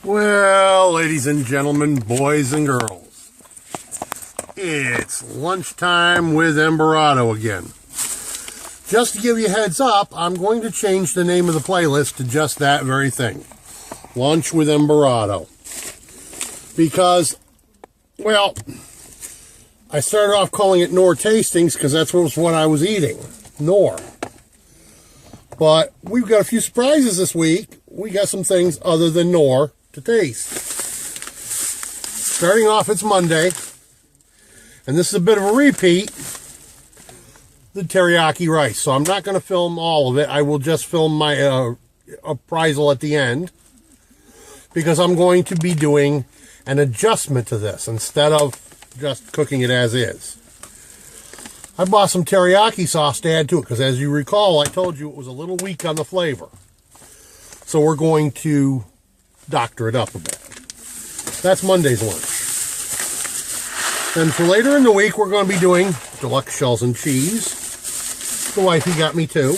Well, ladies and gentlemen, boys and girls, it's lunchtime with Embarado again. Just to give you a heads up, I'm going to change the name of the playlist to just that very thing. Lunch with Embarado. Because, well, I started off calling it Nor Tastings because that's what I was eating. Nor. But we've got a few surprises this week. We got some things other than Nor to taste. Starting off, it's Monday, and this is a bit of a repeat, the teriyaki rice. So I'm not going to film all of it. I will just film my appraisal at the end, because I'm going to be doing an adjustment to this instead of just cooking it as is. I bought some teriyaki sauce to add to it, because as you recall, I told you it was a little weak on the flavor. So we're going to doctor it up a bit. That's Monday's lunch. Then for later in the week, we're going to be doing deluxe shells and cheese. The wifey got me two.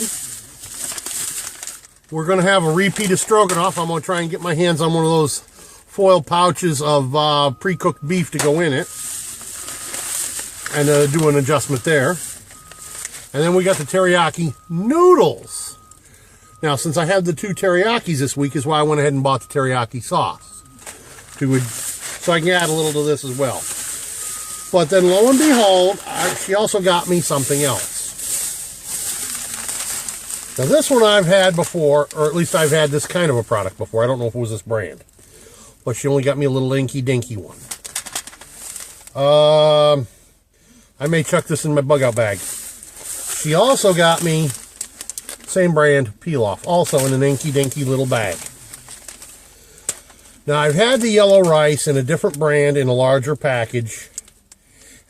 We're going to have a repeat of stroganoff. I'm going to try and get my hands on one of those foil pouches of pre-cooked beef to go in it. And do an adjustment there. And then we got the teriyaki noodles. Now, since I have the two teriyakis this week, is why I went ahead and bought the teriyaki sauce. So I can add a little to this as well. But then, lo and behold, she also got me something else. Now, this one I've had before, or at least I've had this kind of a product before. I don't know if it was this brand. But she only got me a little inky-dinky one. I may chuck this in my bug-out bag. She also got me same brand peel-off, also in an inky-dinky little bag. Now, I've had the yellow rice in a different brand in a larger package,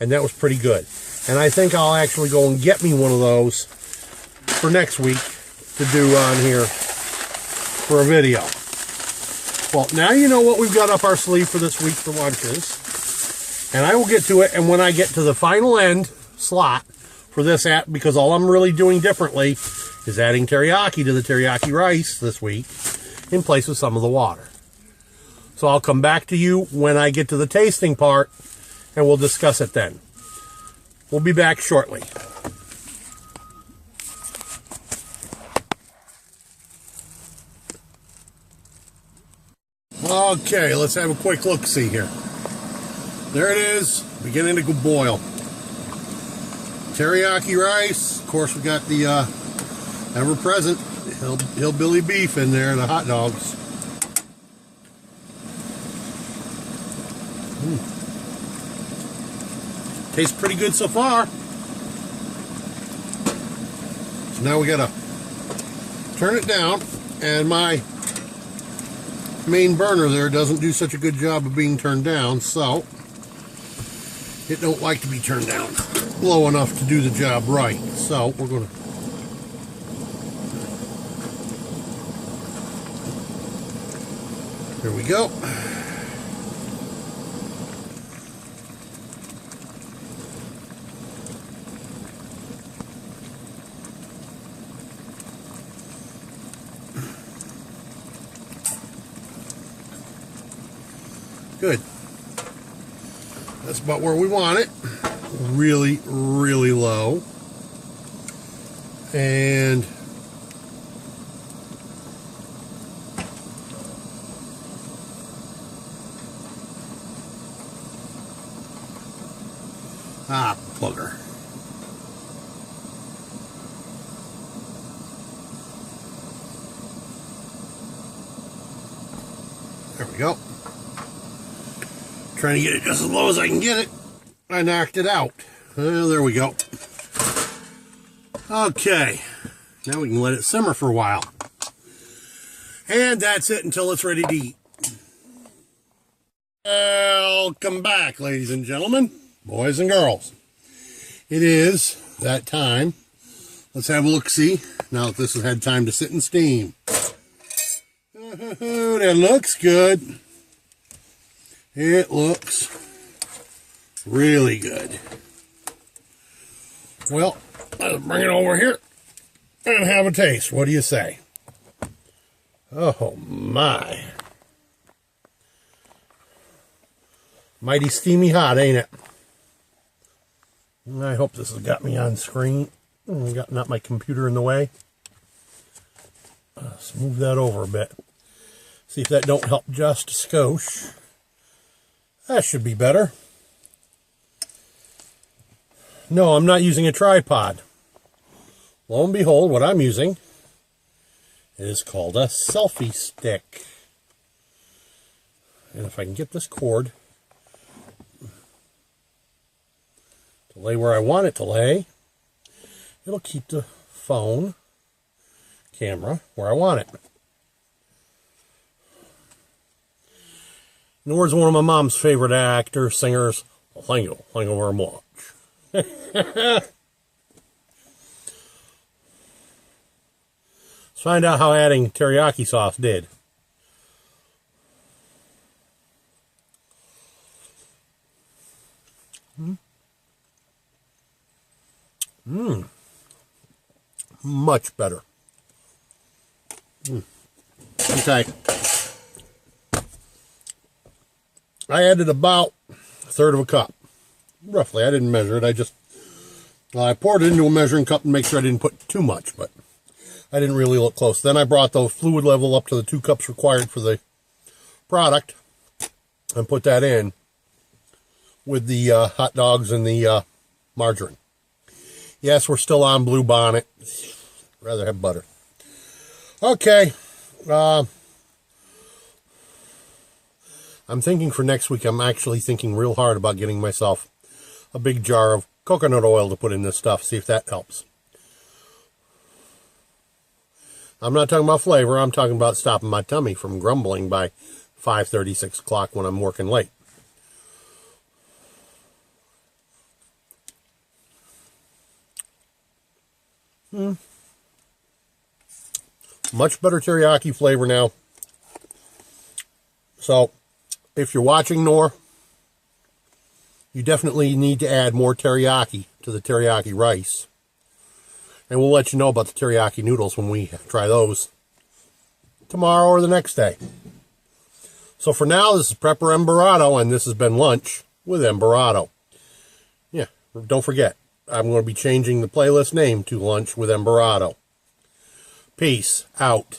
and that was pretty good. And I think I'll actually go and get me one of those for next week to do on here for a video. Well, now you know what we've got up our sleeve for this week for lunches. And I will get to it, and when I get to the final end slot for this app, because all I'm really doing differently is adding teriyaki to the teriyaki rice this week in place of some of the water. So I'll come back to you when I get to the tasting part, and we'll discuss it then. We'll be back shortly. Okay, let's have a quick look-see here. There it is, beginning to boil. Teriyaki rice. Of course, we got the ever-present hillbilly beef in there, the hot dogs. Tastes pretty good so far. So now we gotta turn it down, and my main burner there doesn't do such a good job of being turned down, so it don't like to be turned down low enough to do the job right. So we're going to here we go. Good. That's about where we want it. Really, really low. And plugger. There we go. Trying to get it just as low as I can get it. I knocked it out. There we go. Okay. Now we can let it simmer for a while. And that's it until it's ready to eat. Welcome back, ladies and gentlemen, boys and girls. It is that time. Let's have a look-see now that this has had time to sit and steam. That looks good. It looks really good. Well, let's bring it over here and have a taste. What do you say? Oh my. Mighty steamy hot, ain't it? And I hope this has got me on screen. Got not my computer in the way. Let's move that over a bit. See if that don't help just a skosh. That should be better. No, I'm not using a tripod. Lo and behold, what I'm using is called a selfie stick. And if I can get this cord to lay where I want it to lay, it'll keep the phone camera where I want it. In the words of one of my mom's favorite actors, singers, well, thank you very much. Let's find out how adding teriyaki sauce did. Much better. Okay. I added about a third of a cup. Roughly. I didn't measure it. I poured it into a measuring cup and make sure I didn't put too much, but I didn't really look close. Then I brought the fluid level up to the 2 cups required for the product and put that in with the hot dogs and the margarine. Yes, we're still on Blue Bonnet. Rather have butter. Okay. I'm thinking for next week, I'm actually thinking real hard about getting myself a big jar of coconut oil to put in this stuff. See if that helps. I'm not talking about flavor. I'm talking about stopping my tummy from grumbling by 5:30, 6 o'clock when I'm working late. Much better teriyaki flavor now. So, if you're watching Nor, you definitely need to add more teriyaki to the teriyaki rice. And we'll let you know about the teriyaki noodles when we try those tomorrow or the next day. So for now, this is Prepper Emberado, and this has been Lunch with Emberado. Yeah, don't forget, I'm going to be changing the playlist name to Lunch with Emberado. Peace out.